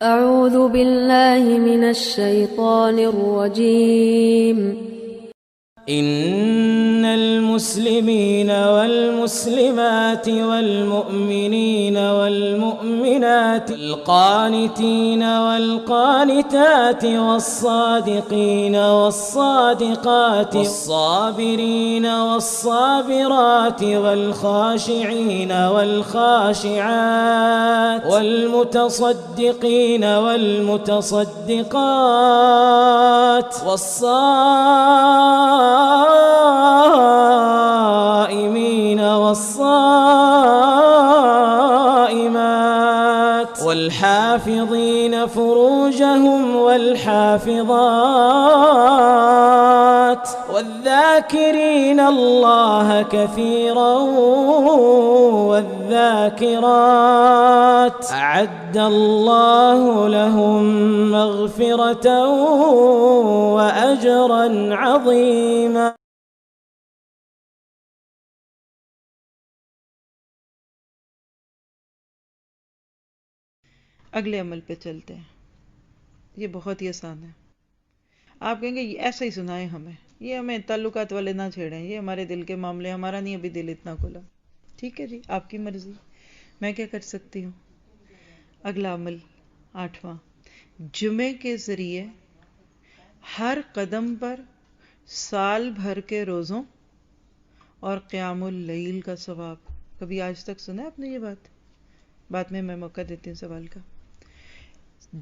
أعوذ بالله من الشيطان الرجيم. إن المسلمين والمسلمات والمؤمنين والمؤمنات والقانتين والقانتات والصادقين والصادقات والصابرين والصابرات والخاشعين والخاشعات والمتصدقين والمتصدقات والصائمين والصائمات والحافظين فروجهم والحافظات والذاكرين الله كثيرا والذاكرات أعد الله لهم مغفرة وأجرا عظيما. اگلے عمل پہ چلتے ہیں. یہ بہت ہی آسان ہے. آپ کہیں گے یہ ایسا ہی سنائیں ہمیں، یہ ہمیں تعلقات والے نہ چھیڑیں، یہ ہمارے دل کے معاملے، ہمارا نہیں ابھی دل اتنا کھلا. ٹھیک ہے جی، آپ کی مرضی، میں کیا کر سکتی ہوں. اگلا عمل 8واں، جمعے کے ذریعے ہر قدم پر سال بھر کے روزوں اور قیام اللیل کا ثواب. کبھی آج تک سنا ہے آپ نے یہ بات؟ بعد میں موقع دیتی ہوں سوال کا.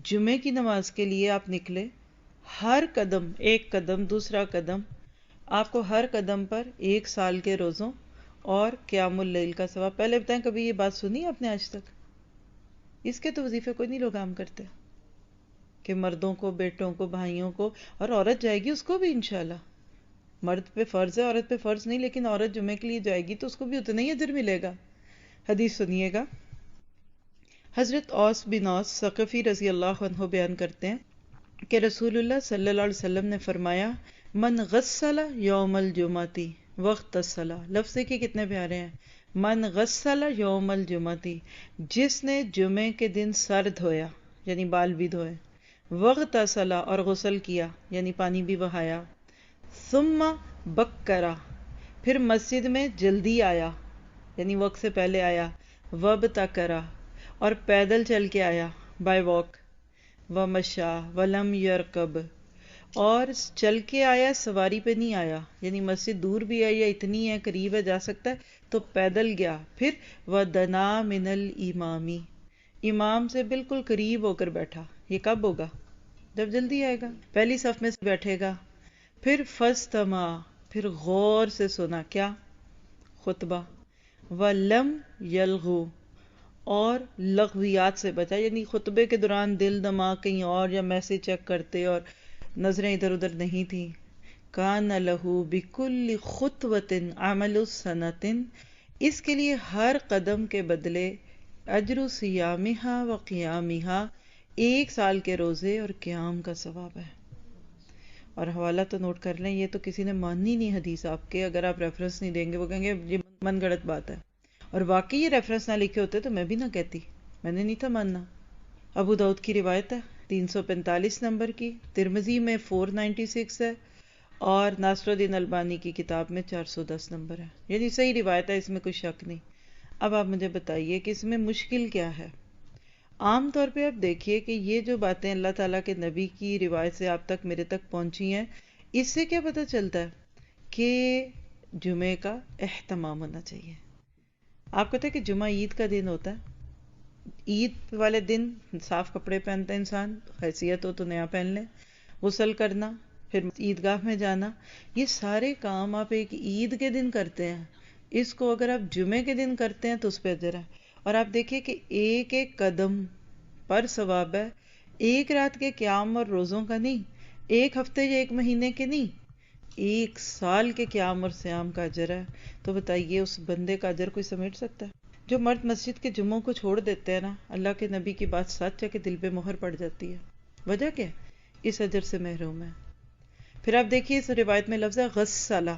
جمعے کی نماز کے لیے آپ نکلے، ہر قدم، ایک قدم دوسرا قدم، آپ کو ہر قدم پر 1 سال کے روزوں اور قیام اللیل کا ثواب. پہلے بتائیں کبھی یہ بات سنی آپ نے آج تک؟ اس کے تو وظیفے کوئی نہیں لوگ عام کرتے کہ مردوں کو، بیٹوں کو، بھائیوں کو، اور عورت جائے گی اس کو بھی انشاءاللہ. مرد پہ فرض ہے، عورت پہ فرض نہیں، لیکن عورت جمعے کے لیے جائے گی تو اس کو بھی اتنا ہی اجر ملے گا. حدیث سنیے گا. حضرت اوس بن اوس ثقفی رضی اللہ عنہ بیان کرتے ہیں کہ رسول اللہ صلی اللہ علیہ وسلم نے فرمایا، من غسل یوم الجمعتی وقت الصلاۃ. لفظ دیکھیے کتنے پیارے ہیں. من غسل یوم الجمعتی، جس نے جمعے کے دن سر دھویا یعنی بال بھی دھوئے، وقت الصلاۃ اور غسل کیا یعنی پانی بھی بہایا، ثم بکرا پھر مسجد میں جلدی آیا یعنی وقت سے پہلے آیا، وابتکرا اور پیدل چل کے آیا بائی واک، ومشا ولم یرکب اور چل کے آیا سواری پہ نہیں آیا یعنی مسجد دور بھی ہے یا اتنی ہے قریب ہے جا سکتا ہے تو پیدل گیا. پھر ودنا من الامامی، امام سے بالکل قریب ہو کر بیٹھا. یہ کب ہوگا؟ جب جلدی آئے گا، پہلی صف میں سے بیٹھے گا. پھر فاستمع، پھر غور سے سنا کیا؟ خطبہ. ولم یلغو اور لغویات سے بچا یعنی خطبے کے دوران دل دماغ کہیں اور یا میسج چیک کرتے اور نظریں ادھر ادھر نہیں تھیں. کان لہو بکل خطوۃ عمل سنۃ، اس کے لیے ہر قدم کے بدلے اجر صیامہا و قیامہا، 1 سال کے روزے اور قیام کا ثواب ہے. اور حوالہ تو نوٹ کر لیں، یہ تو کسی نے ماننی نہیں حدیث آپ کے. اگر آپ ریفرنس نہیں دیں گے وہ کہیں گے یہ من گھڑت بات ہے. اور واقعی یہ ریفرنس نہ لکھے ہوتے تو میں بھی نہ کہتی، میں نے نہیں تھا ماننا. ابو داؤد کی روایت ہے 345 نمبر کی، ترمذی میں 496 ہے، اور ناصر الدین البانی کی کتاب میں 410 نمبر ہے. یعنی صحیح روایت ہے، اس میں کوئی شک نہیں. اب آپ مجھے بتائیے کہ اس میں مشکل کیا ہے؟ عام طور پہ آپ دیکھیے کہ یہ جو باتیں اللہ تعالیٰ کے نبی کی روایت سے آپ تک، میرے تک پہنچی ہیں، اس سے کیا پتہ چلتا ہے؟ کہ جمعے کا اہتمام ہونا چاہیے. آپ کہتے ہیں کہ جمعہ عید کا دن ہوتا ہے، عید والے دن صاف کپڑے پہنتا ہے انسان، حیثیت ہو تو نیا پہن لیں، غسل کرنا، پھر عیدگاہ میں جانا، یہ سارے کام آپ ایک عید کے دن کرتے ہیں. اس کو اگر آپ جمعے کے دن کرتے ہیں تو اس پہ اجر ہے. اور آپ دیکھیے کہ ایک ایک قدم پر ثواب ہے. 1 رات کے قیام اور روزوں کا نہیں، 1 ہفتے یا 1 مہینے کے نہیں، 1 سال کے قیام اور صیام کا اجر ہے. تو بتائیے اس بندے کا اجر کوئی سمیٹ سکتا ہے؟ جو مرد مسجد کے جمعوں کو چھوڑ دیتے ہیں نا، اللہ کے نبی کی بات سچ ہے کہ دل پہ مہر پڑ جاتی ہے. وجہ کیا؟ اس اجر سے محروم ہے. پھر آپ دیکھیے اس روایت میں لفظ ہے غسلہ،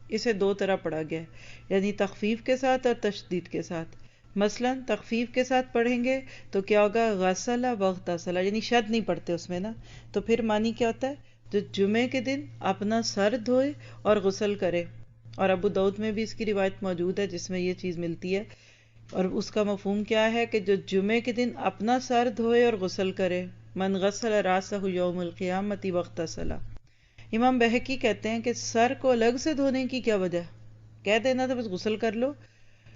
اسے 2 طرح پڑھا گیا ہے، یعنی تخفیف کے ساتھ اور تشدید کے ساتھ. مثلا تخفیف کے ساتھ پڑھیں گے تو کیا ہوگا؟ غسل واغتسل، یعنی شد نہیں پڑھتے اس میں نا، تو پھر معنی کیا ہوتا ہے؟ جو جمعے کے دن اپنا سر دھوئے اور غسل کرے. اور ابو داؤد میں بھی اس کی روایت موجود ہے جس میں یہ چیز ملتی ہے. اور اس کا مفہوم کیا ہے؟ کہ جو جمعے کے دن اپنا سر دھوئے اور غسل کرے. من غسل راسہ یوم القیامت واغتسل. امام بہقی کہتے ہیں کہ سر کو الگ سے دھونے کی کیا وجہ؟ کہہ دینا تو بس غسل کر لو.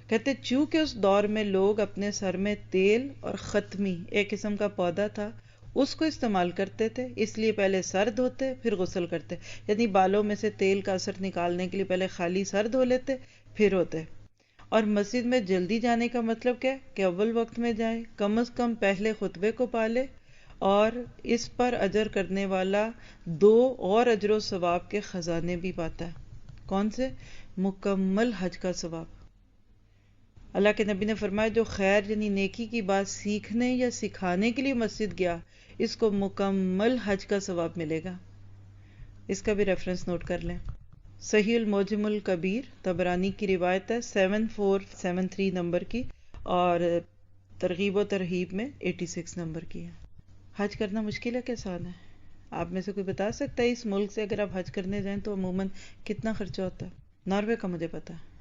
کہتے چونکہ اس دور میں لوگ اپنے سر میں تیل اور ختمی ایک قسم کا پودا تھا اس کو استعمال کرتے تھے، اس لیے پہلے سر دھوتے پھر غسل کرتے. یعنی بالوں میں سے تیل کا اثر نکالنے کے لیے پہلے خالی سر دھو لیتے پھر ہوتے. اور مسجد میں جلدی جانے کا مطلب کیا ہے؟ کہ اول وقت میں جائیں، کم از کم پہلے خطبے کو پالے، اور اس پر اجر کرنے والا 2 اور اجر و ثواب کے خزانے بھی پاتا ہے. کون سے؟ مکمل حج کا ثواب. اللہ کے نبی نے فرمایا جو خیر یعنی نیکی کی بات سیکھنے یا سکھانے کے لیے مسجد گیا اس کو مکمل حج کا ثواب ملے گا. اس کا بھی ریفرنس نوٹ کر لیں. صحیح المعجم الکبیر طبرانی کی روایت ہے 7473 نمبر کی، اور ترغیب و ترہیب میں 86 نمبر کی ہے. حج کرنا مشکل ہے کہ آسان ہے؟ آپ میں سے کوئی بتا سکتا ہے اس ملک سے اگر آپ حج کرنے جائیں تو عموماً کتنا خرچہ ہوتا ہے؟ ناروے کا مجھے پتا ہے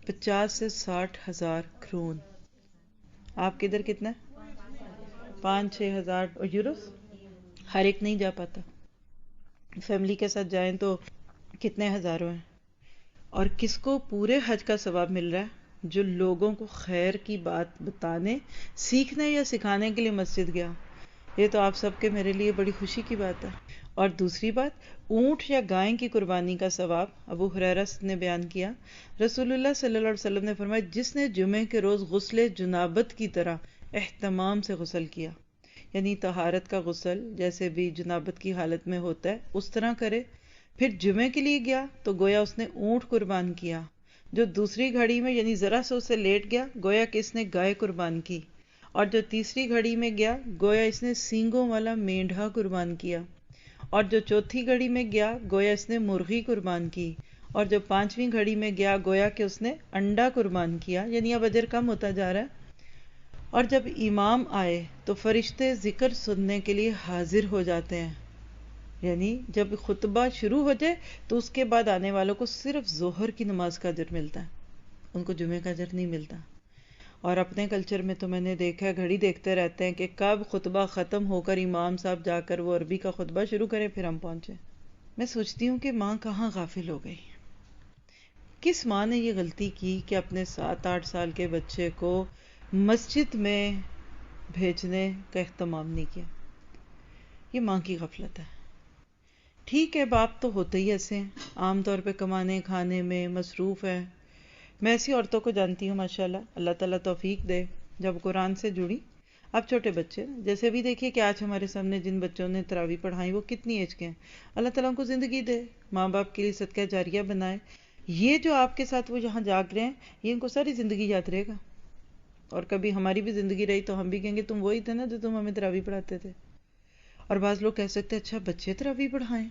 50 سے 60 ہزار کرون. آپ کے ادھر کتنا ہے؟ 5-6 ہزار یورو. ہر ایک نہیں جا پاتا. فیملی کے ساتھ جائیں تو کتنے ہزاروں ہیں. اور کس کو پورے حج کا ثواب مل رہا ہے؟ جو لوگوں کو خیر کی بات بتانے، سیکھنے یا سکھانے کے لیے مسجد گیا. یہ تو آپ سب کے میرے لیے بڑی خوشی کی بات ہے. اور دوسری بات، اونٹ یا گائے کی قربانی کا ثواب ابو ہریرہ نے بیان کیا. رسول اللہ صلی اللہ علیہ وسلم نے فرمایا جس نے جمعے کے روز غسل جنابت کی طرح اہتمام سے غسل کیا، یعنی طہارت کا غسل جیسے بھی جنابت کی حالت میں ہوتا ہے اس طرح کرے، پھر جمعے کے لیے گیا تو گویا اس نے اونٹ قربان کیا. جو دوسری گھڑی میں یعنی ذرا سا اسے لیٹ گیا گویا کہ اس نے گائے قربان کی. اور جو تیسری گھڑی میں گیا گویا اس نے سینگوں والا مینڈھا قربان کیا. اور جو چوتھی گھڑی میں گیا گویا اس نے مرغی قربان کی. اور جو 5ویں گھڑی میں گیا گویا کہ اس نے انڈا قربان کیا. یعنی اب اجر کم ہوتا جا رہا ہے. اور جب امام آئے تو فرشتے ذکر سننے کے لیے حاضر ہو جاتے ہیں. یعنی جب خطبہ شروع ہو جائے تو اس کے بعد آنے والوں کو صرف ظہر کی نماز کا اجر ملتا ہے، ان کو جمعے کا اجر نہیں ملتا. اور اپنے کلچر میں تو میں نے دیکھا ہے گھڑی دیکھتے رہتے ہیں کہ کب خطبہ ختم ہو کر امام صاحب جا کر وہ عربی کا خطبہ شروع کریں پھر ہم پہنچے. میں سوچتی ہوں کہ ماں کہاں غافل ہو گئی. کس ماں نے یہ غلطی کی کہ اپنے 7-8 سال کے بچے کو مسجد میں بھیجنے کا اہتمام نہیں کیا؟ یہ ماں کی غفلت ہے. ٹھیک ہے باپ تو ہوتے ہی ایسے ہیں، عام طور پہ کمانے کھانے میں مصروف ہیں. میں ایسی عورتوں کو جانتی ہوں ماشاءاللہ، اللہ تعالیٰ توفیق دے، جب قرآن سے جڑی. اب چھوٹے بچے جیسے بھی دیکھیے کہ آج ہمارے سامنے جن بچوں نے تراویح پڑھائی وہ کتنی ایج کے ہیں. اللہ تعالیٰ ان کو زندگی دے، ماں باپ کے لیے صدقہ جاریہ بنائے. یہ جو آپ کے ساتھ وہ یہاں جاگ رہے ہیں یہ ان کو ساری زندگی یاد رہے گا. اور کبھی ہماری بھی زندگی رہی تو ہم بھی کہیں گے تم وہی تھے نا جو تم ہمیں تراویح پڑھاتے تھے. اور بعض لوگ کہہ سکتے ہیں اچھا بچے تراویح پڑھائیں.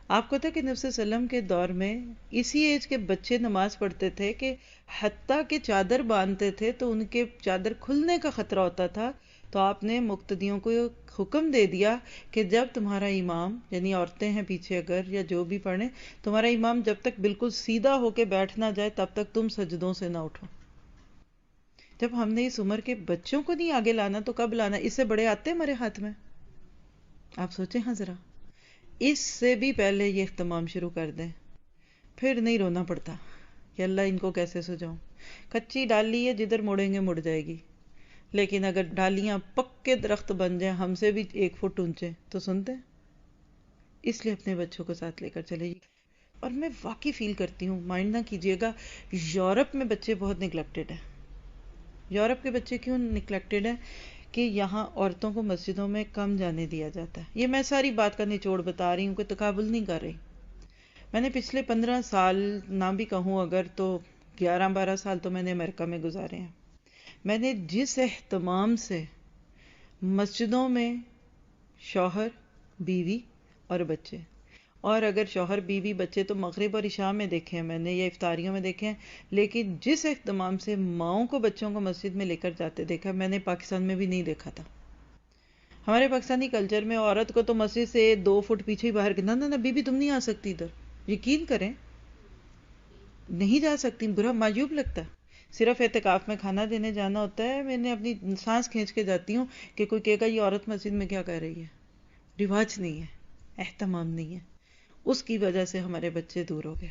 آپ کو پتہ ہے کہ نبی صلی اللہ علیہ وسلم کے دور میں اسی ایج کے بچے نماز پڑھتے تھے کہ حتیٰ کہ چادر باندھتے تھے تو ان کے چادر کھلنے کا خطرہ ہوتا تھا. تو آپ نے مقتدیوں کو حکم دے دیا کہ جب تمہارا امام یعنی عورتیں ہیں پیچھے اگر یا جو بھی پڑھیں، تمہارا امام جب تک بالکل سیدھا ہو کے بیٹھ نہ جائے تب تک تم سجدوں سے نہ اٹھو. جب ہم نے اس عمر کے بچوں کو نہیں آگے لانا تو کب لانا؟ اس سے بڑے آتے ہمارے ہاتھ میں. آپ سوچیں ہاں ذرا، اس سے بھی پہلے یہ اہتمام شروع کر دیں پھر نہیں رونا پڑتا کہ اللہ ان کو کیسے سجاؤں. کچی ڈالی ہے جدھر مڑیں گے مڑ جائے گی، لیکن اگر ڈالیاں پکے درخت بن جائیں ہم سے بھی 1 فٹ اونچے تو سنتے ہیں. اس لیے اپنے بچوں کو ساتھ لے کر چلے. اور میں واقعی فیل کرتی ہوں، مائنڈ نہ کیجیے گا، یورپ میں بچے بہت نگلیکٹڈ ہیں. یورپ کے بچے کیوں نگلیکٹڈ ہیں؟ کہ یہاں عورتوں کو مسجدوں میں کم جانے دیا جاتا ہے. یہ میں ساری بات کا نچوڑ بتا رہی ہوں، کوئی تقابل نہیں کر رہی. میں نے پچھلے 15 سال نہ بھی کہوں اگر تو 11-12 سال تو میں نے امریکہ میں گزارے ہیں. میں نے جس اہتمام سے مسجدوں میں شوہر، بیوی اور بچے اور اگر شوہر بیوی بچے تو مغرب اور عشاء میں دیکھے ہیں میں نے، یا افطاریوں میں دیکھے ہیں، لیکن جس اہتمام سے ماؤں کو بچوں کو مسجد میں لے کر جاتے دیکھا میں نے پاکستان میں بھی نہیں دیکھا تھا. ہمارے پاکستانی کلچر میں عورت کو تو مسجد سے 2 فٹ پیچھے ہی باہر نہ نہ بی بی تم نہیں آ سکتی ادھر. یقین کریں نہیں جا سکتی، برا معجوب لگتا ہے. صرف اعتکاف میں کھانا دینے جانا ہوتا ہے، میں نے اپنی سانس کھینچ کے جاتی ہوں کہ کوئی کہے گا یہ عورت مسجد میں کیا کر رہی ہے. رواج نہیں ہے، اہتمام نہیں ہے. اس کی وجہ سے ہمارے بچے دور ہو گئے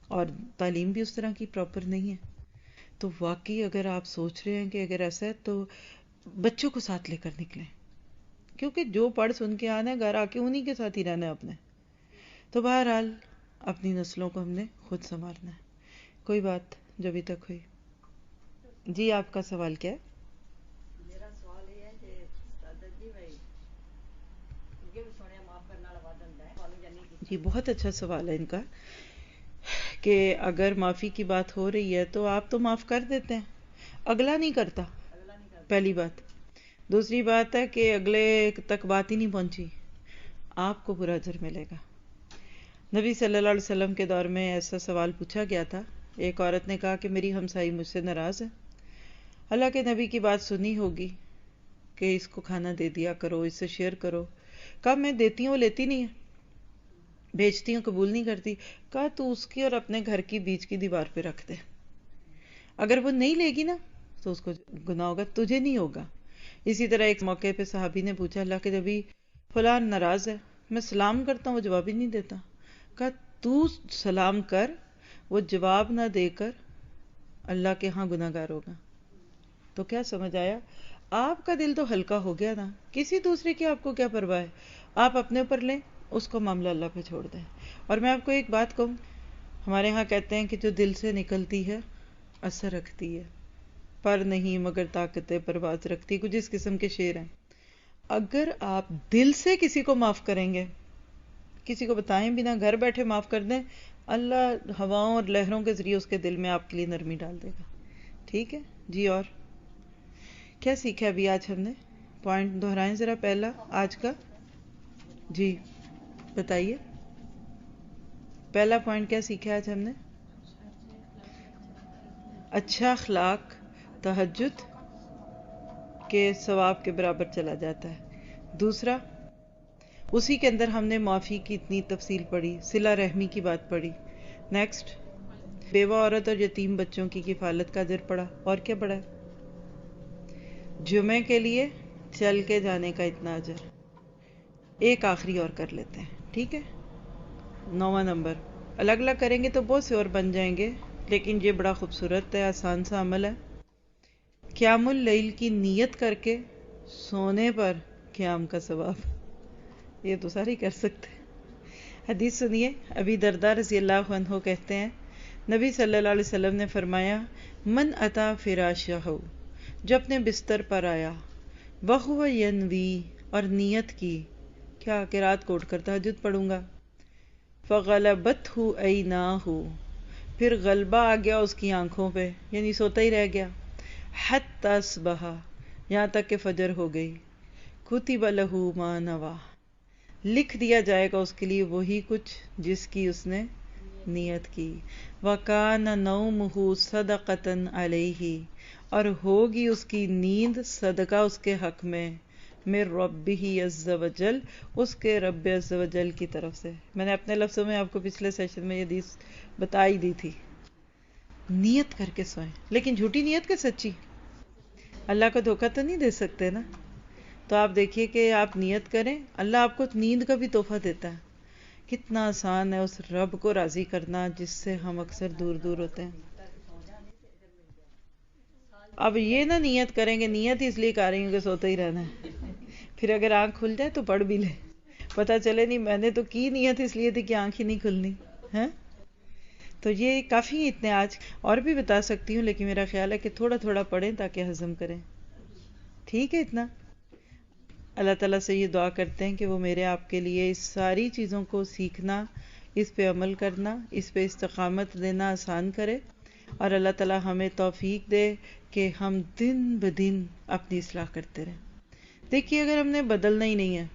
اور تعلیم بھی اس طرح کی پراپر نہیں ہے. تو واقعی اگر آپ سوچ رہے ہیں کہ اگر ایسا ہے تو بچوں کو ساتھ لے کر نکلیں، کیونکہ جو پڑھ سن کے آنا ہے گھر آ کے انہی کے ساتھ ہی رہنا ہے اپنے. تو بہرحال اپنی نسلوں کو ہم نے خود سنبھالنا ہے. کوئی بات جو ابھی تک ہوئی. جی آپ کا سوال کیا ہے؟ میرا سوال یہ ہے کہ دادا جی بھائی یہ بھی سونے معاف کرنے والا وعدہ ہوندا ہے والوں جانی کی. جی بہت اچھا سوال ہے ان کا کہ اگر معافی کی بات ہو رہی ہے تو آپ تو معاف کر دیتے ہیں، اگلا نہیں کرتا. اگلا نہیں کرتا. پہلی بات. دوسری بات ہے کہ اگلے تک بات ہی نہیں پہنچی، آپ کو برا اجر ملے گا. نبی صلی اللہ علیہ وسلم کے دور میں ایسا سوال پوچھا گیا تھا. ایک عورت نے کہا کہ میری ہمسائی مجھ سے ناراض ہے. اللہ کے نبی کی بات سنی ہوگی کہ اس کو کھانا دے دیا کرو، اس سے شیئر کرو. کہا میں دیتی ہوں وہ لیتی نہیں ہے، بھیجتی ہوں قبول نہیں کرتی. کہا تو اس کی اور اپنے گھر کی بیچ کی دیوار پہ رکھ دے، اگر وہ نہیں لے گی نا تو اس کو گناہ ہوگا، تجھے نہیں ہوگا. اسی طرح ایک موقع پہ صحابی نے پوچھا اللہ کے نبی فلان ناراض ہے، میں سلام کرتا ہوں وہ جواب ہی نہیں دیتا. کہا تو سلام کر، وہ جواب نہ دے کر اللہ کے ہاں گناہ گار ہوگا. تو کیا سمجھ آیا؟ آپ کا دل تو ہلکا ہو گیا نا، کسی دوسرے کی آپ کو کیا پرواہ ہے. آپ اپنے اوپر لیں، اس کو معاملہ اللہ پہ چھوڑ دیں. اور میں آپ کو ایک بات کہوں، ہمارے ہاں کہتے ہیں کہ جو دل سے نکلتی ہے اثر رکھتی ہے، پر نہیں مگر طاقت پرواز رکھتی، کچھ اس قسم کے شعر ہیں. اگر آپ دل سے کسی کو معاف کریں گے، کسی کو بتائیں بنا گھر بیٹھے معاف کر دیں، اللہ ہواؤں اور لہروں کے ذریعے اس کے دل میں آپ کے لیے نرمی ڈال دے گا. ٹھیک ہے جی. اور کیا سیکھا ابھی آج ہم نے؟ پوائنٹ دہرائیں ذرا پہلا آج کا. جی بتائیے پہلا پوائنٹ کیا سیکھا آج ہم نے؟ اچھا اخلاق تہجد کے ثواب کے برابر چلا جاتا ہے. دوسرا، اسی کے اندر ہم نے معافی کی اتنی تفصیل پڑھی، صلہ رحمی کی بات پڑھی. نیکسٹ، بیوہ عورت اور یتیم بچوں کی کفالت کا اجر پڑا. اور کیا پڑا ہے؟ جمعے کے لیے چل کے جانے کا اتنا اجر. ایک آخری اور کر لیتے ہیں، ٹھیک ہے؟ 9واں نمبر. الگ الگ کریں گے تو بہت سے اور بن جائیں گے، لیکن یہ بڑا خوبصورت ہے، آسان سا عمل ہے. قیام اللیل کی نیت کر کے سونے پر قیام کا ثواب. یہ تو سارے کر سکتے. حدیث سنیے، ابی درداء رضی اللہ عنہ کہتے ہیں نبی صلی اللہ علیہ وسلم نے فرمایا من اتا فراشہ، جو اپنے بستر پر آیا، وہو ینوی، اور نیت کی کیا کہ رات کو اٹھ کر تہجد پڑھوں گا، فغلبتہ عیناہ، پھر غلبہ آ گیا اس کی آنکھوں پہ، یعنی سوتا ہی رہ گیا، حتی اصبح، یہاں تک کہ فجر ہو گئی، کتب لہ ما نوی، لکھ دیا جائے گا اس کے لیے وہی کچھ جس کی اس نے نیت کی. وَكَانَ نَوْمُهُ صَدَقَةً عَلَيْهِ، اور ہوگی اس کی نیند صدقہ اس کے حق میں، مِن رَبِّهِ عَزَّ وَجَلَّ، اس کے رب عز و جل کی طرف سے. میں نے اپنے لفظوں میں آپ کو پچھلے سیشن میں یہ حدیث بتا ہی دی تھی. نیت کر کے سوئیں، لیکن جھوٹی نیت کے سچی. اللہ کو دھوکہ تو نہیں دے سکتے نا. تو آپ دیکھیے کہ آپ نیت کریں، اللہ آپ کو نیند کا بھی تحفہ دیتا ہے. کتنا آسان ہے اس رب کو راضی کرنا جس سے ہم اکثر دور دور ہوتے ہیں. اب یہ نہ نیت کریں گے، نیت اس لیے کر رہی ہوں کہ سوتے ہی رہنا ہے، پھر اگر آنکھ کھل جائے تو پڑھ بھی لے، پتہ چلے نہیں میں نے تو کی نیت اس لیے تھی کہ آنکھ ہی نہیں کھلنی ہے. تو یہ کافی اتنے آج اور بھی بتا سکتی ہوں، لیکن میرا خیال ہے کہ تھوڑا تھوڑا پڑھیں تاکہ ہضم کریں. ٹھیک ہے اتنا. اللہ تعالیٰ سے یہ دعا کرتے ہیں کہ وہ میرے آپ کے لیے اس ساری چیزوں کو سیکھنا، اس پہ عمل کرنا، اس پہ استقامت دینا آسان کرے، اور اللہ تعالیٰ ہمیں توفیق دے کہ ہم دن بدن اپنی اصلاح کرتے رہیں. دیکھیے اگر ہم نے بدلنا ہی نہیں ہے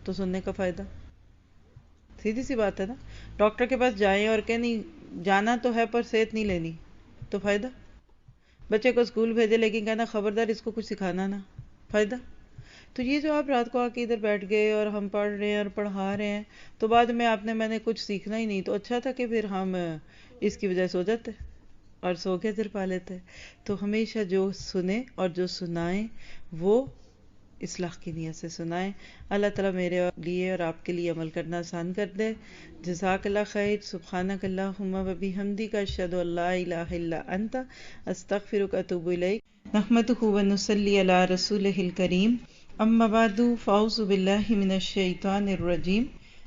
تو سننے کا فائدہ. سیدھی سی بات ہے نا. ڈاکٹر کے پاس جائیں اور کہ نہیں جانا تو ہے پر صحت نہیں لینی تو فائدہ. بچے کو اسکول بھیجے لیکن کہنا خبردار اس کو کچھ سکھانا نا، فائدہ. تو یہ جو آپ رات کو آ کے ادھر بیٹھ گئے اور ہم پڑھ رہے ہیں اور پڑھا رہے ہیں تو بعد میں میں نے کچھ سیکھنا ہی نہیں، تو اچھا تھا کہ پھر ہم اس کی وجہ سو جاتے اور سو کے ادھر پا لیتے. تو ہمیشہ جو سنیں اور جو سنائیں وہ اصلاح کی نیت سے سنائیں. اللہ تعالیٰ میرے لیے اور آپ کے لیے عمل کرنا آسان کر دے. جزاک اللہ خیر. سبحانک اللہم و بحمدک اشہد ان لا الہ الا انت استغفرک و اتوب الیک. نحمدہ و نصلی علی رسولہ الکریم. اما بعد فاعوذ باللہ من الشیطان الرجیم.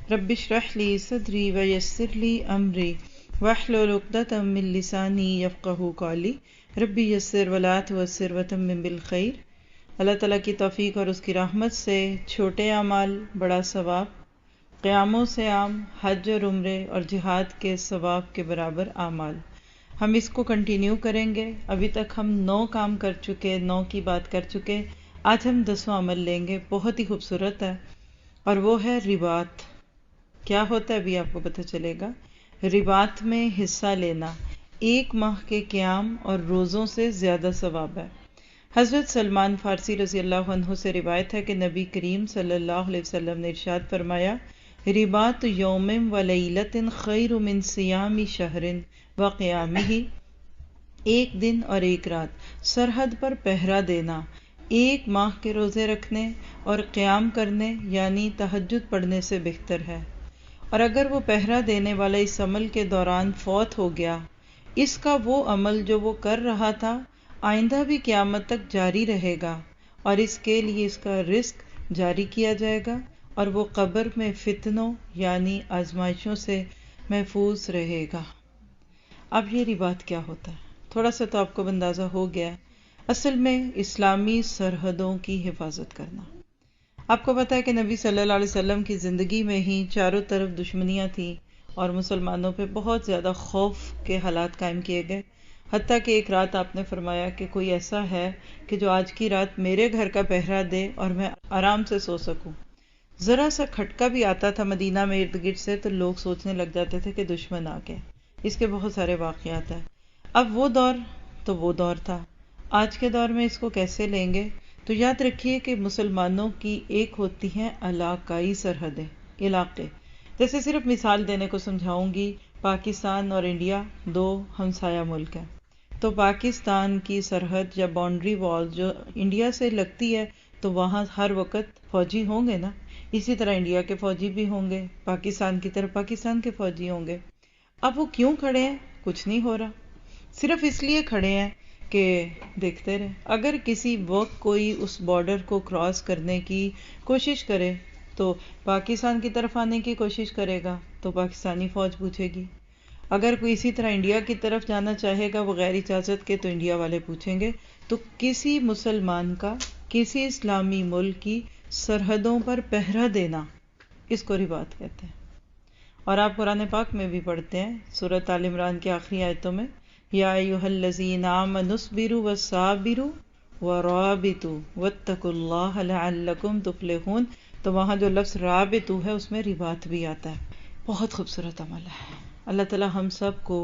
رب اشرح لی صدری ویسر لی امری واحلل عقدۃ من لسانی یفقہوا قولی. رب یسر ولا تعسر وتمم بالخیر. اللہ تعالیٰ کی توفیق اور اس کی رحمت سے چھوٹے اعمال بڑا ثواب، قیاموں سے عام، حج اور عمرے اور جہاد کے ثواب کے برابر اعمال. ہم اس کو کنٹینیو کریں گے. ابھی تک ہم 9 کام کر چکے، 9 کی بات کر چکے. آج ہم 10واں عمل لیں گے، بہت ہی خوبصورت ہے اور وہ ہے رباط. کیا ہوتا ہے ابھی آپ کو پتہ چلے گا. رباط میں حصہ لینا 1 ماہ کے قیام اور روزوں سے زیادہ ثواب ہے. حضرت سلمان فارسی رضی اللہ عنہ سے روایت ہے کہ نبی کریم صلی اللہ علیہ وسلم نے ارشاد فرمایا، رباط یوم و لیلۃ خیر من صیام شہر و قیامہ. 1 دن اور 1 رات سرحد پر پہرا دینا 1 ماہ کے روزے رکھنے اور قیام کرنے یعنی تہجد پڑھنے سے بہتر ہے. اور اگر وہ پہرا دینے والا اس عمل کے دوران فوت ہو گیا، اس کا وہ عمل جو وہ کر رہا تھا آئندہ بھی قیامت تک جاری رہے گا اور اس کے لیے اس کا رزق جاری کیا جائے گا اور وہ قبر میں فتنوں یعنی آزمائشوں سے محفوظ رہے گا. اب یہ رباط کیا ہوتا ہے تھوڑا سا تو آپ کو اندازہ ہو گیا ہے. اصل میں اسلامی سرحدوں کی حفاظت کرنا. آپ کو پتہ ہے کہ نبی صلی اللہ علیہ وسلم کی زندگی میں ہی چاروں طرف دشمنیاں تھیں اور مسلمانوں پہ بہت زیادہ خوف کے حالات قائم کیے گئے. حتیٰ کہ ایک رات آپ نے فرمایا کہ کوئی ایسا ہے کہ جو آج کی رات میرے گھر کا پہرا دے اور میں آرام سے سو سکوں. ذرا سا کھٹکا بھی آتا تھا مدینہ میں ارد گرد سے تو لوگ سوچنے لگ جاتے تھے کہ دشمن آ گئے. اس کے بہت سارے واقعات ہیں. اب وہ دور تو وہ دور تھا. آج کے دور میں اس کو کیسے لیں گے؟ تو یاد رکھیے کہ مسلمانوں کی ایک ہوتی ہیں علاقائی سرحدیں، علاقے. جیسے صرف مثال دینے کو سمجھاؤں گی، پاکستان اور انڈیا 2 ہمسایہ ملک ہیں. تو پاکستان کی سرحد یا باؤنڈری وال جو انڈیا سے لگتی ہے تو وہاں ہر وقت فوجی ہوں گے نا. اسی طرح انڈیا کے فوجی بھی ہوں گے، پاکستان کی طرف پاکستان کے فوجی ہوں گے. اب وہ کیوں کھڑے ہیں؟ کچھ نہیں ہو رہا، صرف اس لیے کھڑے ہیں کہ دیکھتے رہے. اگر کسی وقت کوئی اس بارڈر کو کراس کرنے کی کوشش کرے تو پاکستان کی طرف آنے کی کوشش کرے گا تو پاکستانی فوج پوچھے گی. اگر کوئی اسی طرح انڈیا کی طرف جانا چاہے گا بغیر اجازت کے تو انڈیا والے پوچھیں گے. تو کسی مسلمان کا کسی اسلامی ملک کی سرحدوں پر پہرا دینا، اس کو رباط کہتے ہیں. اور آپ قرآن پاک میں بھی پڑھتے ہیں سورۃ آل عمران کی آخری آیتوں میں، یا ایھا الذین آمنوا اصبروا وصابروا ورابطوا واتقوا اللہ لعلکم تفلحون. تو وہاں جو لفظ رابطوا ہے اس میں رباط بھی آتا ہے. بہت خوبصورت عمل ہے. اللہ تعالیٰ ہم سب کو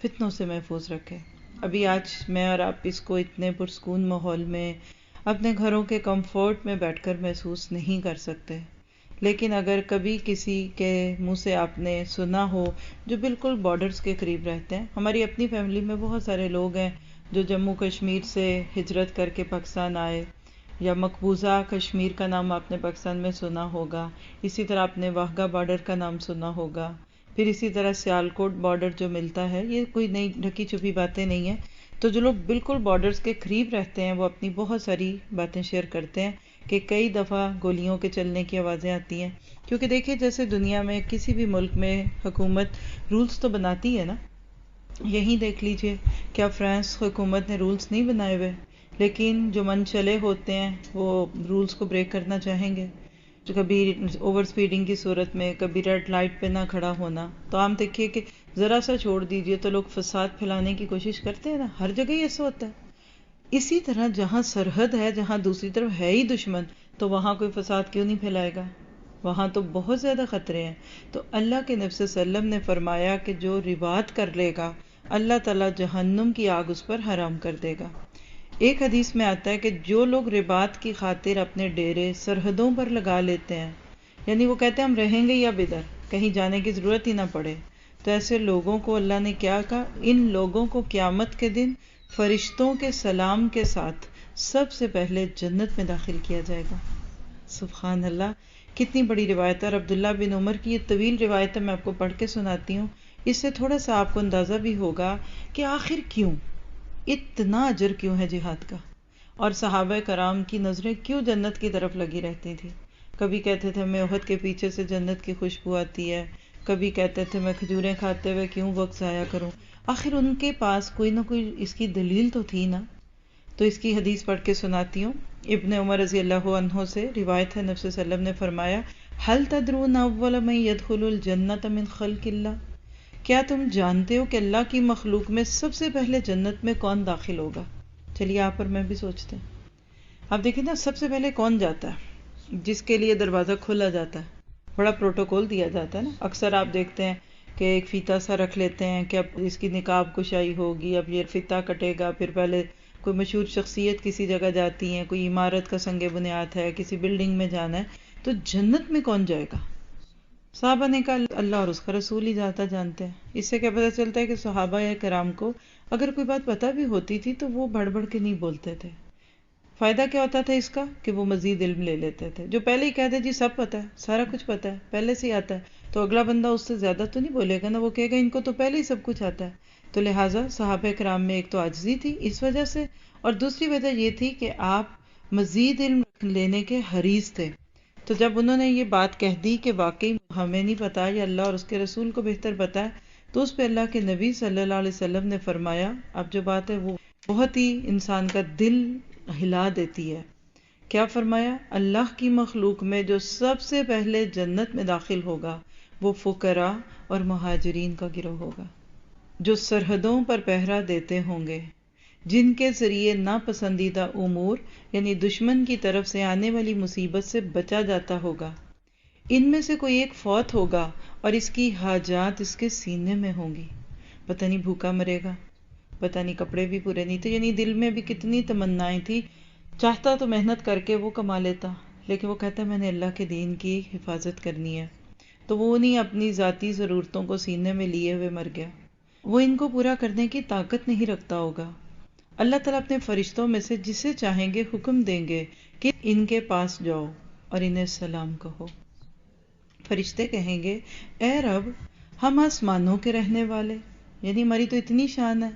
فتنوں سے محفوظ رکھے. ابھی آج میں اور آپ اس کو اتنے پرسکون ماحول میں اپنے گھروں کے کمفورٹ میں بیٹھ کر محسوس نہیں کر سکتے. لیکن اگر کبھی کسی کے منہ سے آپ نے سنا ہو جو بالکل بارڈرز کے قریب رہتے ہیں، ہماری اپنی فیملی میں بہت سارے لوگ ہیں جو جموں کشمیر سے ہجرت کر کے پاکستان آئے، یا مقبوضہ کشمیر کا نام آپ نے پاکستان میں سنا ہوگا، اسی طرح آپ نے واہگہ بارڈر کا نام سنا ہوگا، پھر اسی طرح سیالکوٹ بارڈر جو ملتا ہے. یہ کوئی نئی ڈھکی چھپی باتیں نہیں ہیں. تو جو لوگ بالکل بارڈرز کے قریب رہتے ہیں وہ اپنی بہت ساری باتیں شیئر کرتے ہیں کہ کئی دفعہ گولیوں کے چلنے کی آوازیں آتی ہیں. کیونکہ دیکھیے جیسے دنیا میں کسی بھی ملک میں حکومت رولز تو بناتی ہے نا. یہیں دیکھ لیجئے کیا فرانس حکومت نے رولز نہیں بنائے ہوئے، لیکن جو من چلے ہوتے ہیں وہ رولز کو بریک کرنا چاہیں گے. جو کبھی اوور سپیڈنگ کی صورت میں، کبھی ریڈ لائٹ پہ نہ کھڑا ہونا. تو آپ دیکھیے کہ ذرا سا چھوڑ دیجئے تو لوگ فساد پھیلانے کی کوشش کرتے ہیں نا. ہر جگہ یہ ایسا ہوتا ہے. اسی طرح جہاں سرحد ہے، جہاں دوسری طرف ہے ہی دشمن، تو وہاں کوئی فساد کیوں نہیں پھیلائے گا؟ وہاں تو بہت زیادہ خطرے ہیں. تو اللہ کے نبی صلی اللہ علیہ وسلم نے فرمایا کہ جو رباط کر لے گا اللہ تعالیٰ جہنم کی آگ اس پر حرام کر دے گا. ایک حدیث میں آتا ہے کہ جو لوگ رباط کی خاطر اپنے ڈیرے سرحدوں پر لگا لیتے ہیں، یعنی وہ کہتے ہیں ہم رہیں گے یا بدر، کہیں جانے کی ضرورت ہی نہ پڑے، تو ایسے لوگوں کو اللہ نے کیا کہا، ان لوگوں کو قیامت کے دن فرشتوں کے سلام کے ساتھ سب سے پہلے جنت میں داخل کیا جائے گا. سبحان اللہ، کتنی بڑی روایت ہے. اور عبداللہ بن عمر کی یہ طویل روایت ہے، میں آپ کو پڑھ کے سناتی ہوں. اس سے تھوڑا سا آپ کو اندازہ بھی ہوگا کہ آخر کیوں اتنا اجر کیوں ہے جہاد کا، اور صحابہ کرام کی نظریں کیوں جنت کی طرف لگی رہتی تھی. کبھی کہتے تھے میں احد کے پیچھے سے جنت کی خوشبو آتی ہے، کبھی کہتے تھے میں کھجوریں کھاتے ہوئے کیوں وقت ضائع کروں. آخر ان کے پاس کوئی نہ کوئی اس کی دلیل تو تھی نا. تو اس کی حدیث پڑھ کے سناتی ہوں. ابن عمر رضی اللہ عنہ سے روایت ہے، نبی صلی اللہ علیہ وسلم نے فرمایا حل تدرون اول من يدخل الجنت من خلق اللہ، کیا تم جانتے ہو کہ اللہ کی مخلوق میں سب سے پہلے جنت میں کون داخل ہوگا؟ چلیے یہاں پر میں بھی سوچتے ہیں. آپ دیکھیں نا، سب سے پہلے کون جاتا ہے جس کے لیے دروازہ کھولا جاتا ہے، بڑا پروٹوکول دیا جاتا ہے نا. اکثر آپ دیکھتے ہیں کہ ایک فیتا سا رکھ لیتے ہیں کہ اب اس کی نقاب کشائی ہوگی، اب یہ فیتا کٹے گا، پھر پہلے کوئی مشہور شخصیت کسی جگہ جاتی ہیں، کوئی عمارت کا سنگ بنیاد ہے، کسی بلڈنگ میں جانا ہے، تو جنت میں کون جائے گا؟ صحابہ نے کہا اللہ اور اس کا رسول ہی زیادہ جانتے ہیں. اس سے کیا پتہ چلتا ہے کہ صحابہ کرام کو اگر کوئی بات پتہ بھی ہوتی تھی تو وہ بڑھ بڑھ کے نہیں بولتے تھے. فائدہ کیا ہوتا تھا اس کا کہ وہ مزید علم لے لیتے تھے. جو پہلے ہی کہتے جی سب پتہ ہے، سارا کچھ پتہ ہے، پہلے سے ہی آتا ہے، تو اگلا بندہ اس سے زیادہ تو نہیں بولے گا نا، وہ کہے گا ان کو تو پہلے ہی سب کچھ آتا ہے. تو لہٰذا صحابہ کرام میں ایک تو عاجزی تھی اس وجہ سے، اور دوسری وجہ یہ تھی کہ آپ مزید علم لینے کے حریص تھے. تو جب انہوں نے یہ بات کہہ دی کہ واقعی ہمیں نہیں پتا، یا اللہ اور اس کے رسول کو بہتر پتا ہے، تو اس پہ اللہ کے نبی صلی اللہ علیہ وسلم نے فرمایا، اب جو بات ہے وہ بہت ہی انسان کا دل ہلا دیتی ہے. کیا فرمایا؟ اللہ کی مخلوق میں جو سب سے پہلے جنت میں داخل ہوگا وہ فقراء اور مہاجرین کا گروہ ہوگا، جو سرحدوں پر پہرا دیتے ہوں گے، جن کے ذریعے ناپسندیدہ امور یعنی دشمن کی طرف سے آنے والی مصیبت سے بچا جاتا ہوگا. ان میں سے کوئی ایک فوت ہوگا اور اس کی حاجات اس کے سینے میں ہوں گی. پتہ نہیں بھوکا مرے گا، پتہ نہیں کپڑے بھی پورے نہیں تھے، یعنی دل میں بھی کتنی تمنائیں تھی. چاہتا تو محنت کر کے وہ کما لیتا، لیکن وہ کہتا میں نے اللہ کے دین کی حفاظت کرنی ہے، تو وہ نہیں اپنی ذاتی ضرورتوں کو سینے میں لیے ہوئے مر گیا. وہ ان کو پورا کرنے کی طاقت نہیں رکھتا ہوگا. اللہ تعالیٰ اپنے فرشتوں میں سے جسے چاہیں گے حکم دیں گے کہ ان کے پاس جاؤ اور انہیں سلام کہو. فرشتے کہیں گے اے رب، ہم آسمانوں کے رہنے والے، یعنی ہماری تو اتنی شان ہے،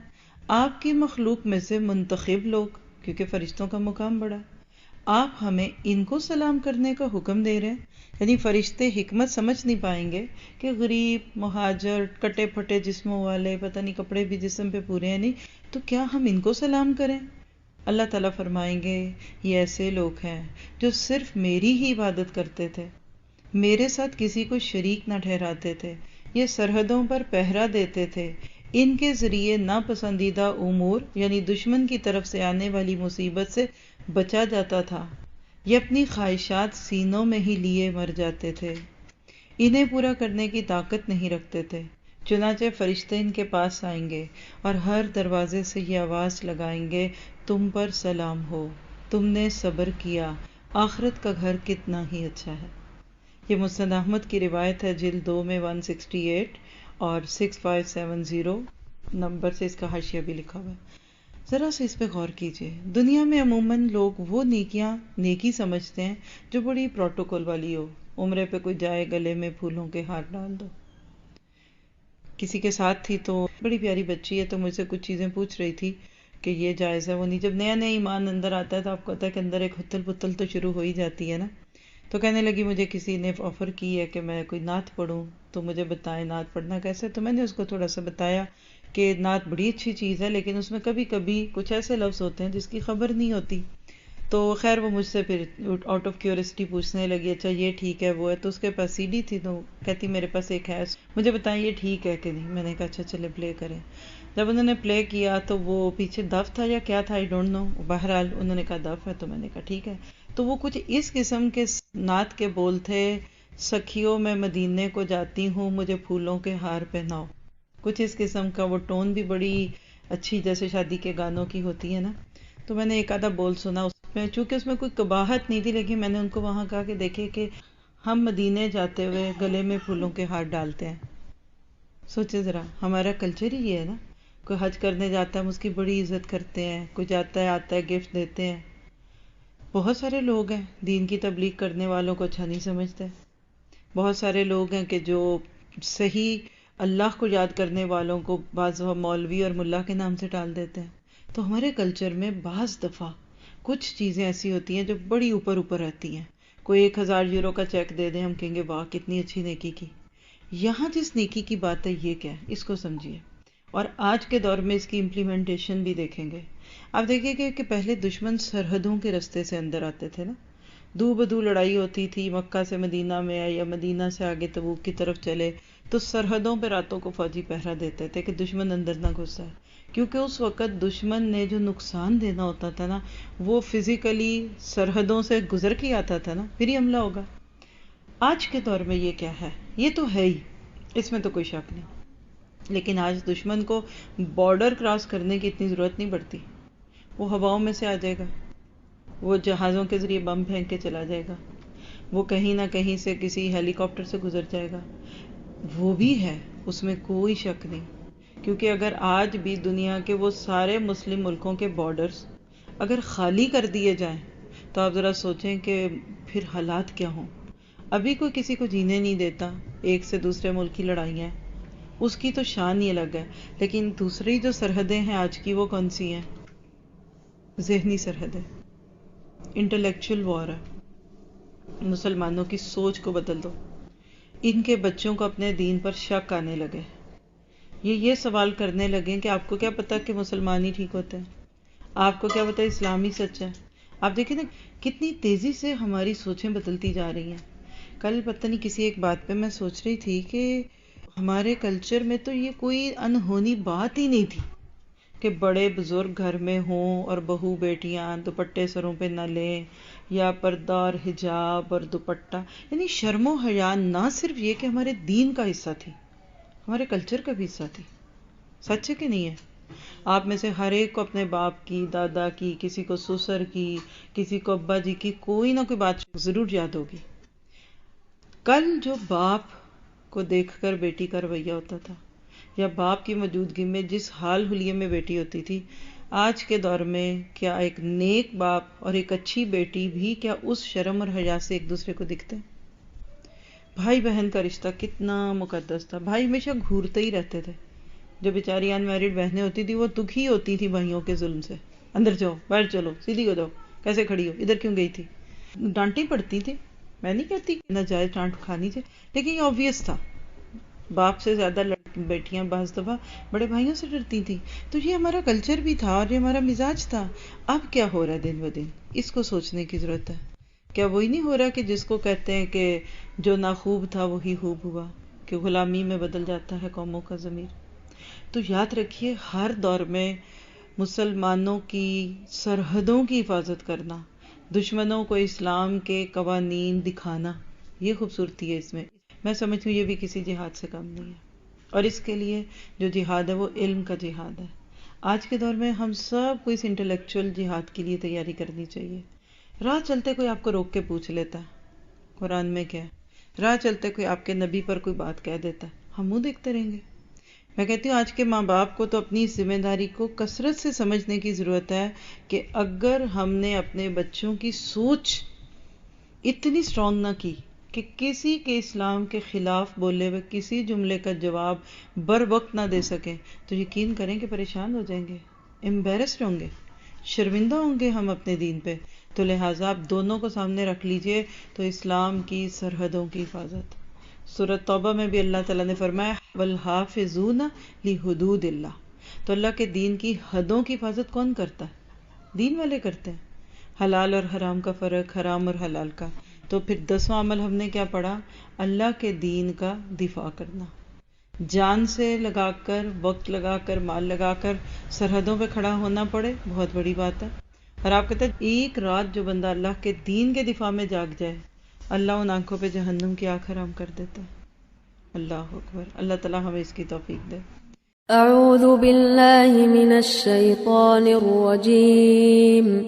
آپ کی مخلوق میں سے منتخب لوگ، کیونکہ فرشتوں کا مقام بڑا، آپ ہمیں ان کو سلام کرنے کا حکم دے رہے ہیں. یعنی فرشتے حکمت سمجھ نہیں پائیں گے کہ غریب، مہاجر، کٹے پھٹے جسموں والے، پتہ نہیں کپڑے بھی جسم پہ پورے ہیں نہیں، تو کیا ہم ان کو سلام کریں؟ اللہ تعالیٰ فرمائیں گے یہ ایسے لوگ ہیں جو صرف میری ہی عبادت کرتے تھے، میرے ساتھ کسی کو شریک نہ ٹھہراتے تھے، یہ سرحدوں پر پہرا دیتے تھے، ان کے ذریعے ناپسندیدہ امور یعنی دشمن کی طرف سے آنے والی مصیبت سے بچا جاتا تھا، یہ اپنی خواہشات سینوں میں ہی لیے مر جاتے تھے، انہیں پورا کرنے کی طاقت نہیں رکھتے تھے. چنانچہ فرشتے ان کے پاس آئیں گے اور ہر دروازے سے یہ آواز لگائیں گے تم پر سلام ہو، تم نے صبر کیا، آخرت کا گھر کتنا ہی اچھا ہے. یہ مسند احمد کی روایت ہے، جلد 2 میں 168 اور 6570 نمبر سے اس کا حاشیہ بھی لکھا ہوا ہے. ذرا سے اس پہ غور کیجئے. دنیا میں عموماً لوگ وہ نیکی سمجھتے ہیں جو بڑی پروٹوکول والی ہو. عمرے پہ کوئی جائے گلے میں پھولوں کے ہار ڈال دو. کسی کے ساتھ تھی تو بڑی پیاری بچی ہے، تو مجھ سے کچھ چیزیں پوچھ رہی تھی کہ یہ جائز ہے وہ نہیں. جب نیا ایمان اندر آتا ہے تو آپ کو پتا ہے کہ اندر ایک ہتل پتل تو شروع ہو ہی جاتی ہے نا. تو کہنے لگی مجھے کسی نے آفر کی ہے کہ میں کوئی نعت پڑھوں، تو مجھے بتائیں نعت پڑھنا کیسے. تو میں نے اس کو تھوڑا سا بتایا کہ نعت بڑی اچھی چیز ہے، لیکن اس میں کبھی کبھی کچھ ایسے لفظ ہوتے ہیں جس کی خبر نہیں ہوتی. تو خیر وہ مجھ سے پھر آؤٹ آف کیوریسٹی پوچھنے لگی اچھا یہ ٹھیک ہے وہ ہے. تو اس کے پاس سی ڈی تھی، تو کہتی میرے پاس ایک ہے، مجھے بتائیں یہ ٹھیک ہے کہ نہیں. میں نے کہا اچھا چلے پلے کریں. جب انہوں نے پلے کیا تو وہ پیچھے دف تھا یا کیا تھا آئی ڈونٹ نو، بہرحال انہوں نے کہا دف ہے، تو میں نے کہا ٹھیک ہے. تو وہ کچھ اس قسم کے نعت کے بول تھے سکھیوں میں مدینے کو جاتی ہوں مجھے پھولوں کے ہار پہناؤ. کچھ اس قسم کا وہ ٹون بھی بڑی اچھی جیسے شادی کے گانوں کی ہوتی ہے نا. تو میں نے ایک آدھا بول سنا اس میں، چونکہ اس میں کوئی قباحت نہیں تھی، لیکن میں نے ان کو وہاں کہا کہ دیکھیں کہ ہم مدینے جاتے ہوئے گلے میں پھولوں کے ہار ڈالتے ہیں. سوچے ذرا، ہمارا کلچر ہی یہ ہے نا. کوئی حج کرنے جاتا ہے ہم اس کی بڑی عزت کرتے ہیں، کوئی جاتا ہے آتا ہے گفٹ دیتے ہیں. بہت سارے لوگ ہیں دین کی تبلیغ کرنے والوں کو اچھا نہیں سمجھتے. بہت سارے لوگ ہیں کہ جو صحیح اللہ کو یاد کرنے والوں کو بعض مولوی اور ملا کے نام سے ٹال دیتے ہیں. تو ہمارے کلچر میں بعض دفعہ کچھ چیزیں ایسی ہوتی ہیں جو بڑی اوپر اوپر رہتی ہیں. کوئی 1000 یورو کا چیک دے دیں، ہم کہیں گے واہ کتنی اچھی نیکی کی. یہاں جس نیکی کی بات ہے یہ کیا ہے، اس کو سمجھیے. اور آج کے دور میں اس کی امپلیمنٹیشن بھی دیکھیں گے. آپ دیکھیں گے کہ پہلے دشمن سرحدوں کے رستے سے اندر آتے تھے نا. دو بدو لڑائی ہوتی تھی، مکہ سے مدینہ میں آئے یا مدینہ سے آگے تبوک کی طرف چلے تو سرحدوں پہ راتوں کو فوجی پہرا دیتے تھے کہ دشمن اندر نہ گھسے. کیونکہ اس وقت دشمن نے جو نقصان دینا ہوتا تھا نا وہ فزیکلی سرحدوں سے گزر کے آتا تھا نا، پھر ہی حملہ ہوگا. آج کے دور میں یہ کیا ہے، یہ تو ہے ہی، اس میں تو کوئی شک نہیں. لیکن آج دشمن کو بارڈر کراس کرنے کی اتنی ضرورت نہیں پڑتی. وہ ہواؤں میں سے آ جائے گا، وہ جہازوں کے ذریعے بم پھینک کے چلا جائے گا، وہ کہیں نہ کہیں سے کسی ہیلی کاپٹر سے گزر جائے گا. وہ بھی ہے، اس میں کوئی شک نہیں. کیونکہ اگر آج بھی دنیا کے وہ سارے مسلم ملکوں کے بارڈرز اگر خالی کر دیے جائیں تو آپ ذرا سوچیں کہ پھر حالات کیا ہوں. ابھی کوئی کسی کو جینے نہیں دیتا، ایک سے دوسرے ملک کی لڑائیاں ہیں، اس کی تو شان ہی الگ ہے. لیکن دوسری جو سرحدیں ہیں آج کی وہ کون سی ہیں؟ ذہنی سرحدیں. انٹلیکچوئل وار ہے. مسلمانوں کی سوچ کو بدل دو. ان کے بچوں کو اپنے دین پر شک آنے لگے. یہ سوال کرنے لگے کہ آپ کو کیا پتا کہ مسلمان ہی ٹھیک ہوتے ہیں، آپ کو کیا پتا اسلام ہی سچ ہے. آپ دیکھیں نا کتنی تیزی سے ہماری سوچیں بدلتی جا رہی ہیں. کل پتہ نہیں کسی ایک بات پہ میں سوچ رہی تھی کہ ہمارے کلچر میں تو یہ کوئی انہونی بات ہی نہیں تھی کہ بڑے بزرگ گھر میں ہوں اور بہو بیٹیاں دوپٹے سروں پہ نہ لیں یا پردہ اور حجاب اور دوپٹہ. یعنی شرم و حیا نہ صرف یہ کہ ہمارے دین کا حصہ تھی، ہمارے کلچر کا بھی حصہ تھی. سچ ہے کہ نہیں ہے؟ آپ میں سے ہر ایک کو اپنے باپ کی، دادا کی، کسی کو سسر کی، کسی کو ابا جی کی کوئی نہ کوئی بات ضرور یاد ہوگی. کل جو باپ کو دیکھ کر بیٹی کا رویہ ہوتا تھا یا باپ کی موجودگی میں جس حال حلیے میں بیٹی ہوتی تھی، آج کے دور میں کیا ایک نیک باپ اور ایک اچھی بیٹی بھی کیا اس شرم اور حیا سے ایک دوسرے کو دکھتے ہیں؟ بھائی بہن کا رشتہ کتنا مقدس تھا. بھائی ہمیشہ گھورتے ہی رہتے تھے. جو بیچاری ان میرڈ بہنیں ہوتی تھی وہ دکھی ہوتی تھی بھائیوں کے ظلم سے. اندر جاؤ، باہر چلو، سیدھی ہو جاؤ، کیسے کھڑی ہو، ادھر کیوں گئی تھی. ڈانٹی پڑتی تھی. میں نہیں کہتی کہ ناجائز ڈانٹ کھانی چاہیے، لیکن یہ آبویس تھا. باپ سے زیادہ بیٹیاں بعض دفعہ بڑے بھائیوں سے ڈرتی تھی. تو یہ ہمارا کلچر بھی تھا اور یہ ہمارا مزاج تھا. اب کیا ہو رہا ہے دن بدن، اس کو سوچنے کی ضرورت ہے. کیا وہی نہیں ہو رہا کہ جس کو کہتے ہیں کہ جو نہ خوب تھا وہی خوب ہوا، کہ غلامی میں بدل جاتا ہے قوموں کا ضمیر. تو یاد رکھیے ہر دور میں مسلمانوں کی سرحدوں کی حفاظت کرنا، دشمنوں کو اسلام کے قوانین دکھانا، یہ خوبصورتی ہے اس میں. میں سمجھتی ہوں یہ بھی کسی جہاد سے کم نہیں ہے. اور اس کے لیے جو جہاد ہے وہ علم کا جہاد ہے. آج کے دور میں ہم سب کو اس انٹلیکچوئل جہاد کے لیے تیاری کرنی چاہیے. راہ چلتے کوئی آپ کو روک کے پوچھ لیتا ہے قرآن میں کیا ہے، راہ چلتے کوئی آپ کے نبی پر کوئی بات کہہ دیتا ہے، ہم منہ دیکھتے رہیں گے. میں کہتی ہوں آج کے ماں باپ کو تو اپنی ذمہ داری کو کثرت سے سمجھنے کی ضرورت ہے کہ اگر ہم نے اپنے بچوں کی سوچ اتنی اسٹرانگ نہ کی کہ کسی کے اسلام کے خلاف بولے ہوئے کسی جملے کا جواب بر وقت نہ دے سکیں تو یقین کریں کہ پریشان ہو جائیں گے، امبیرسڈ ہوں گے، شرمندہ ہوں گے ہم اپنے دین پہ. تو لہٰذا آپ دونوں کو سامنے رکھ لیجئے. تو اسلام کی سرحدوں کی حفاظت، سورۃ توبہ میں بھی اللہ تعالیٰ نے فرمایا والحافظون لحدود اللہ. تو اللہ کے دین کی حدوں کی حفاظت کون کرتا ہے؟ دین والے کرتے ہیں. حلال اور حرام کا فرق، حرام اور حلال کا. تو پھر 10واں عمل ہم نے کیا پڑھا؟ اللہ کے دین کا دفاع کرنا. جان سے لگا کر، وقت لگا کر، مال لگا کر سرحدوں پہ کھڑا ہونا پڑے بہت بڑی بات ہے. اور آپ کہتے ہیں ایک رات جو بندہ اللہ کے دین کے دفاع میں جاگ جائے، اللہ ان آنکھوں پہ جہنم کی آنکھ حرام کر دیتا ہے. اللہ اکبر. اللہ تعالیٰ ہمیں اس کی توفیق دے. أعوذ بالله من الشيطان الرجيم.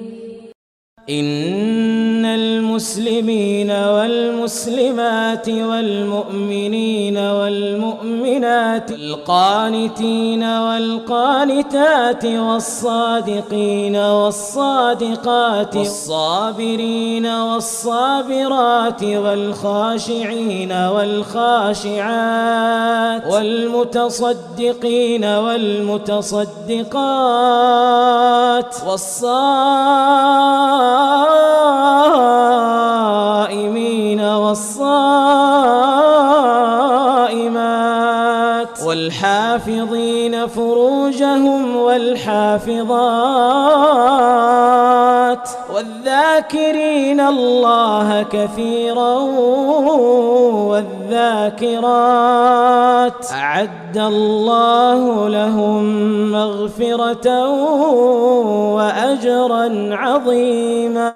إن المسلمين والمسلمات والمؤمنين والمؤمنات والقانتين والقانتات والصادقين والصادقات والصابرين والصابرات والخاشعين والخاشعات والمتصدقين والمتصدقات والصائمين والصائمات والحافظين فروجهم والحافظات والذاكرين الله كثيرا والذاكرات أعد الله لهم مغفرة وأجرا عظيما.